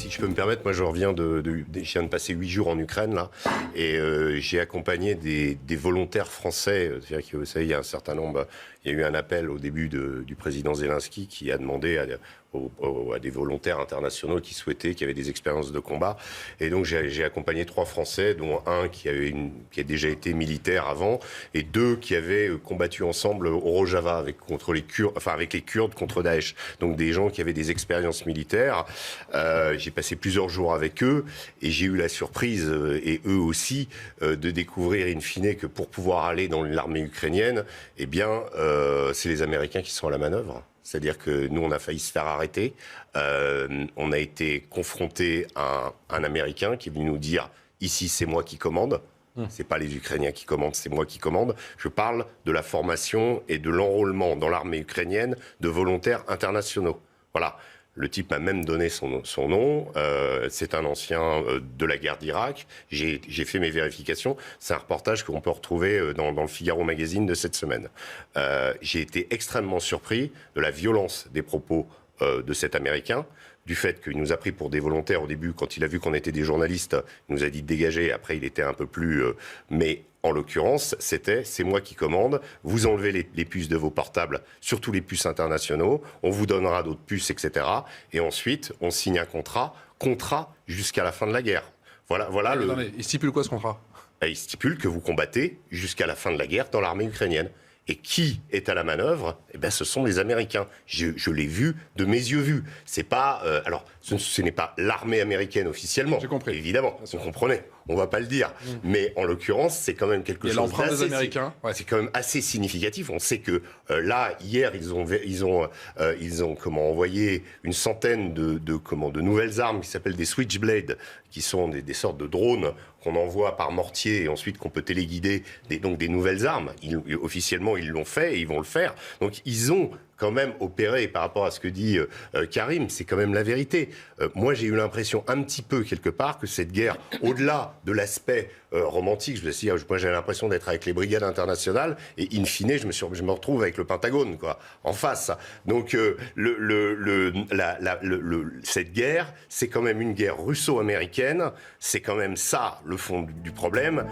Si je peux me permettre, moi je reviens je viens de passer 8 jours en Ukraine là, et j'ai accompagné des volontaires français. C'est-à-dire que vous savez, il y a un certain nombre. Il y a eu un appel au début du président Zelensky qui a demandé à des volontaires internationaux qui avaient des expériences de combat. Et donc j'ai accompagné 3 Français, dont un qui a déjà été militaire avant, et 2 qui avaient combattu ensemble au Rojava avec les Kurdes contre Daesh. Donc des gens qui avaient des expériences militaires. J'ai passé plusieurs jours avec eux et j'ai eu la surprise, et eux aussi, de découvrir in fine que pour pouvoir aller dans l'armée ukrainienne, eh bien, c'est les Américains qui sont à la manœuvre. C'est-à-dire que nous, on a failli se faire arrêter. On a été confrontés à un Américain qui est venu nous dire « Ici, c'est moi qui commande ». C'est pas les Ukrainiens qui commandent, c'est moi qui commande. Je parle de la formation et de l'enrôlement dans l'armée ukrainienne de volontaires internationaux. Voilà. Le type m'a même donné son nom. C'est un ancien de la guerre d'Irak. J'ai fait mes vérifications. C'est un reportage qu'on peut retrouver dans le Figaro Magazine de cette semaine. J'ai été extrêmement surpris de la violence des propos de cet Américain, du fait qu'il nous a pris pour des volontaires au début. Quand il a vu qu'on était des journalistes, il nous a dit de dégager. Après, il était un peu plus... mais en l'occurrence, c'est moi qui commande. Vous enlevez les puces de vos portables, surtout les puces internationaux. On vous donnera d'autres puces, etc. Et ensuite, on signe un contrat jusqu'à la fin de la guerre. Voilà Attendez, il stipule quoi ce contrat ? Il stipule que vous combattez jusqu'à la fin de la guerre dans l'armée ukrainienne. Et qui est à la manœuvre ? Eh bien, ce sont les Américains. Je l'ai vu de mes yeux vus. C'est pas, alors, ce n'est pas l'armée américaine officiellement. J'ai compris. Évidemment, vous comprenez. On ne va pas le dire. Mais en l'occurrence, c'est quand même quelque chose l'empreinte des Américains. C'est quand même assez significatif. On sait que là, hier, ils ont envoyé une centaine de nouvelles armes qui s'appellent des Switchblade, qui sont des sortes de drones qu'on envoie par mortier et ensuite qu'on peut téléguider, donc des nouvelles armes. Officiellement, ils l'ont fait et ils vont le faire. Donc, ils ont quand même opéré par rapport à ce que dit Karim, c'est quand même la vérité. Moi, j'ai eu l'impression un petit peu, quelque part, que cette guerre, au-delà de l'aspect romantique, moi j'ai l'impression d'être avec les brigades internationales et in fine, je me retrouve avec le Pentagone, quoi, en face. Donc, cette guerre, c'est quand même une guerre russo-américaine, c'est quand même ça le fond du problème.